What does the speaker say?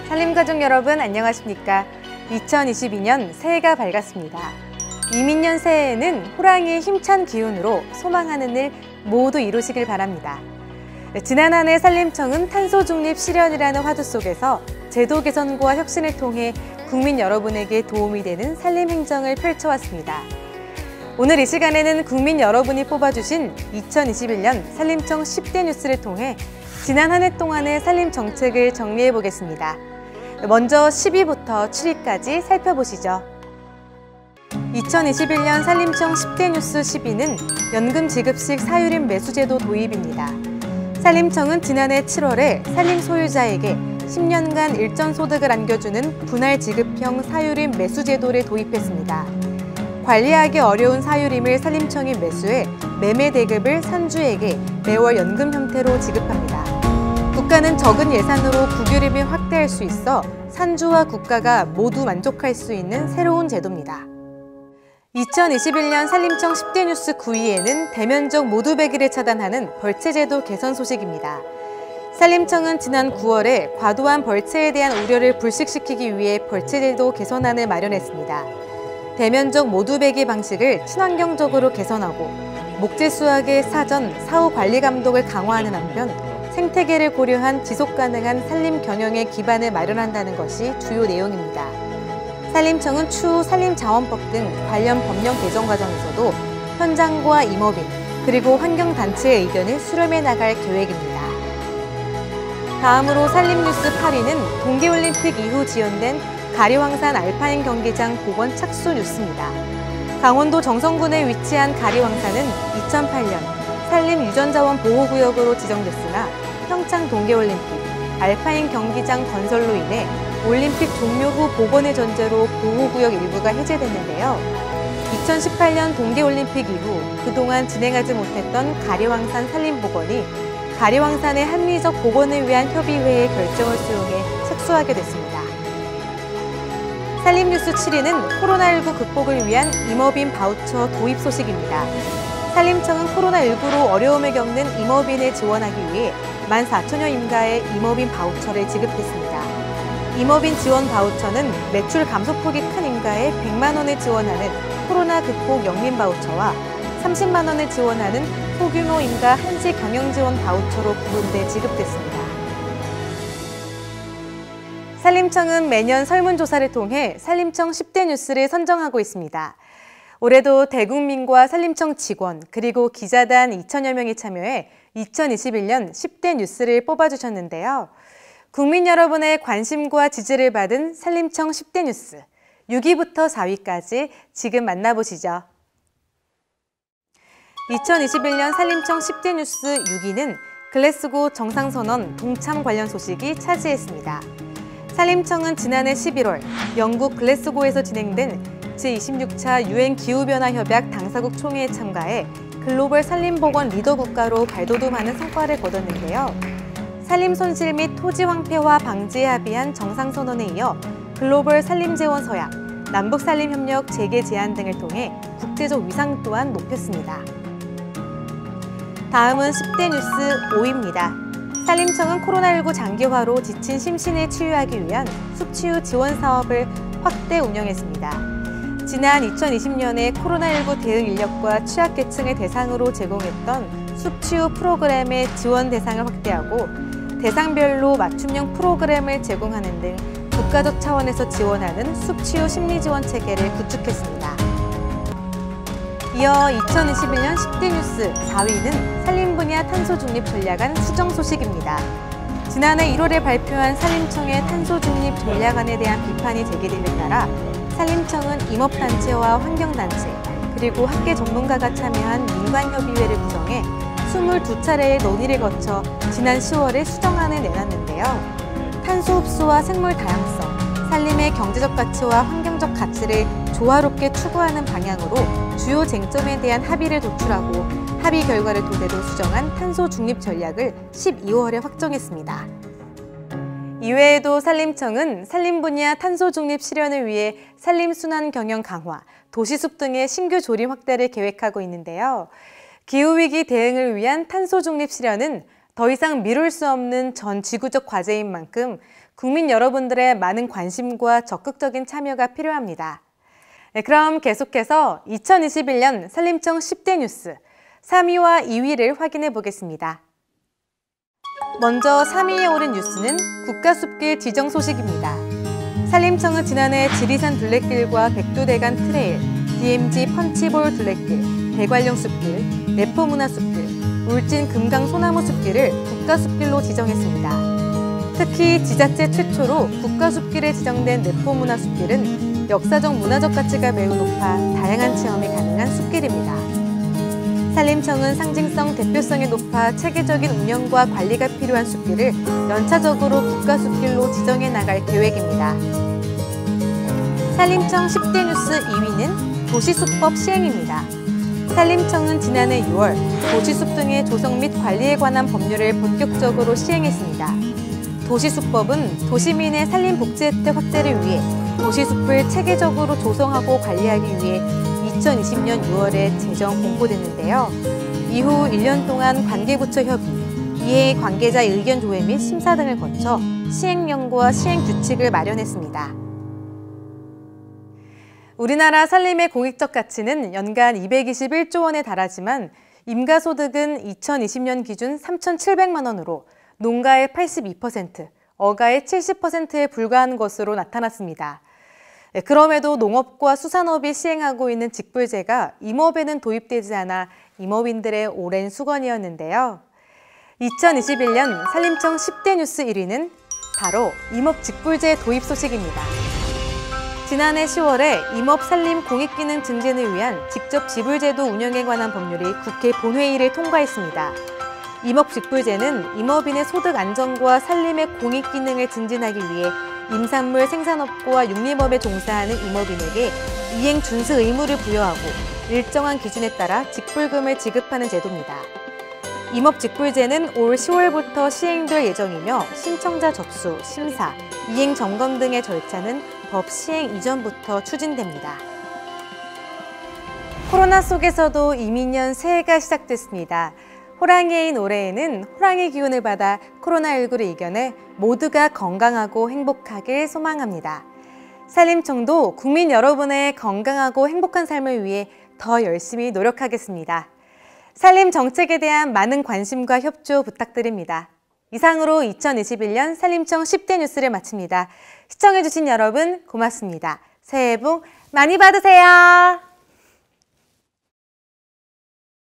산림가족 여러분 안녕하십니까? 2022년 새해가 밝았습니다. 이민년 새해에는 호랑이의 힘찬 기운으로 소망하는 일 모두 이루시길 바랍니다. 지난 한 해 산림청은 탄소중립 실현이라는 화두 속에서 제도 개선과 혁신을 통해 국민 여러분에게 도움이 되는 산림행정을 펼쳐왔습니다. 오늘 이 시간에는 국민 여러분이 뽑아주신 2021년 산림청 10대 뉴스를 통해 지난 한 해 동안의 산림 정책을 정리해 보겠습니다. 먼저 10위부터 7위까지 살펴보시죠. 2021년 산림청 10대 뉴스 10위는 연금 지급식 사유림 매수제도 도입입니다. 산림청은 지난해 7월에 산림 소유자에게 10년간 일정 소득을 안겨주는 분할 지급형 사유림 매수제도를 도입했습니다. 관리하기 어려운 사유림을 산림청이 매수해 매매 대급을 산주에게 매월 연금 형태로 지급합니다. 국가는 적은 예산으로 국유림을 확대할 수 있어 산주와 국가가 모두 만족할 수 있는 새로운 제도입니다. 2021년 산림청 10대 뉴스 9위에는 대면적 모두배기를 차단하는 벌채제도 개선 소식입니다. 산림청은 지난 9월에 과도한 벌채에 대한 우려를 불식시키기 위해 벌채제도 개선안을 마련했습니다. 대면적 모두배기 방식을 친환경적으로 개선하고 목재 수확의 사전, 사후 관리 감독을 강화하는 한편 생태계를 고려한 지속가능한 산림 경영의 기반을 마련한다는 것이 주요 내용입니다. 산림청은 추후 산림자원법 등 관련 법령 개정 과정에서도 현장과 임업인 그리고 환경단체의 의견을 수렴해 나갈 계획입니다. 다음으로 산림뉴스 8위는 동계올림픽 이후 지연된 가리황산 알파인 경기장 복원 착수 뉴스입니다. 강원도 정선군에 위치한 가리황산은 2008년 산림유전자원 보호구역으로 지정됐으나 평창 동계올림픽, 알파인 경기장 건설로 인해 올림픽 종료 후 복원의 전제로 보호구역 일부가 해제됐는데요. 2018년 동계올림픽 이후 그동안 진행하지 못했던 가리황산 산림복원이 가리황산의 합리적 복원을 위한 협의회의 결정을 수용해 착수하게 됐습니다. 산림뉴스 7위는 코로나19 극복을 위한 임업인 바우처 도입 소식입니다. 산림청은 코로나19로 어려움을 겪는 임업인을 지원하기 위해 14,000여 임가의 임업인 바우처를 지급했습니다. 임업인 지원 바우처는 매출 감소폭이 큰 임가에 100만 원을 지원하는 코로나 극복 영민 바우처와 30만 원을 지원하는 소규모 임가 한시 경영 지원 바우처로 구분돼 지급됐습니다. 산림청은 매년 설문조사를 통해 산림청 10대 뉴스를 선정하고 있습니다. 올해도 대국민과 산림청 직원 그리고 기자단 2,000여 명이 참여해 2021년 10대 뉴스를 뽑아주셨는데요. 국민 여러분의 관심과 지지를 받은 산림청 10대 뉴스 6위부터 4위까지 지금 만나보시죠. 2021년 산림청 10대 뉴스 6위는 글래스고 정상선언 동참 관련 소식이 차지했습니다. 산림청은 지난해 11월 영국 글래스고에서 진행된 제26차 유엔 기후변화 협약 당사국 총회에 참가해 글로벌 산림보건 리더 국가로 발돋움하는 성과를 거뒀는데요. 산림 손실 및 토지 황폐화 방지에 합의한 정상선언에 이어 글로벌 산림재원 서약, 남북산림협력 재개 제안 등을 통해 국제적 위상 또한 높였습니다. 다음은 10대 뉴스 5위입니다. 산림청은 코로나19 장기화로 지친 심신을 치유하기 위한 숲치유 지원 사업을 확대 운영했습니다. 지난 2020년에 코로나19 대응 인력과 취약계층을 대상으로 제공했던 숲치유 프로그램의 지원 대상을 확대하고 대상별로 맞춤형 프로그램을 제공하는 등 국가적 차원에서 지원하는 숲치유 심리지원 체계를 구축했습니다. 이어 2021년 10대 뉴스 4위는 산림 분야 탄소 중립 전략안 수정 소식입니다. 지난해 1월에 발표한 산림청의 탄소 중립 전략안에 대한 비판이 제기됨에 따라 산림청은 임업단체와 환경단체, 그리고 학계 전문가가 참여한 민관협의회를 구성해 22차례의 논의를 거쳐 지난 10월에 수정안을 내놨는데요. 탄소 흡수와 생물 다양성, 산림의 경제적 가치와 환경적 가치를 조화롭게 추구하는 방향으로 주요 쟁점에 대한 합의를 도출하고 합의 결과를 토대로 수정한 탄소 중립 전략을 12월에 확정했습니다. 이외에도 산림청은 산림 분야 탄소 중립 실현을 위해 산림 순환 경영 강화, 도시숲 등의 신규 조림 확대를 계획하고 있는데요. 기후위기 대응을 위한 탄소 중립 실현은 더 이상 미룰 수 없는 전 지구적 과제인 만큼 국민 여러분들의 많은 관심과 적극적인 참여가 필요합니다. 네, 그럼 계속해서 2021년 산림청 10대 뉴스 3위와 2위를 확인해 보겠습니다. 먼저 3위에 오른 뉴스는 국가숲길 지정 소식입니다. 산림청은 지난해 지리산 둘레길과 백두대간 트레일, DMZ 펀치볼 둘레길, 대관령 숲길, 내포문화 숲길, 울진 금강 소나무 숲길을 국가숲길로 지정했습니다. 특히 지자체 최초로 국가숲길에 지정된 내포문화 숲길은 역사적 문화적 가치가 매우 높아 다양한 체험이 가능한 숲길입니다. 산림청은 상징성, 대표성이 높아 체계적인 운영과 관리가 필요한 숲길을 연차적으로 국가숲길로 지정해 나갈 계획입니다. 산림청 10대 뉴스 2위는 도시숲법 시행입니다. 산림청은 지난해 6월 도시숲 등의 조성 및 관리에 관한 법률을 본격적으로 시행했습니다. 도시숲법은 도시민의 산림복지 혜택 확대를 위해 도시숲을 체계적으로 조성하고 관리하기 위해 2020년 6월에 제정 공고됐는데요. 이후 1년 동안 관계부처 협의, 이해 관계자 의견 조회 및 심사 등을 거쳐 시행령과 시행규칙을 마련했습니다. 우리나라 산림의 공익적 가치는 연간 221조 원에 달하지만 임가소득은 2020년 기준 3,700만 원으로 농가의 82%, 어가의 70%에 불과한 것으로 나타났습니다. 그럼에도 농업과 수산업이 시행하고 있는 직불제가 임업에는 도입되지 않아 임업인들의 오랜 수건이었는데요. 2021년 산림청 10대 뉴스 1위는 바로 임업 직불제 도입 소식입니다. 지난해 10월에 임업 산림 공익기능 증진을 위한 직접 지불제도 운영에 관한 법률이 국회 본회의를 통과했습니다. 임업 직불제는 임업인의 소득 안정과 산림의 공익기능을 증진하기 위해 임산물 생산업과 육림업에 종사하는 임업인에게 이행 준수 의무를 부여하고 일정한 기준에 따라 직불금을 지급하는 제도입니다. 임업 직불제는 올 10월부터 시행될 예정이며 신청자 접수, 심사, 이행 점검 등의 절차는 법 시행 이전부터 추진됩니다. 코로나 속에서도 이민년 새해가 시작됐습니다. 호랑이인 올해에는 호랑이 기운을 받아 코로나19를 이겨내 모두가 건강하고 행복하길 소망합니다. 산림청도 국민 여러분의 건강하고 행복한 삶을 위해 더 열심히 노력하겠습니다. 산림 정책에 대한 많은 관심과 협조 부탁드립니다. 이상으로 2021년 산림청 10대 뉴스를 마칩니다. 시청해주신 여러분 고맙습니다. 새해 복 많이 받으세요.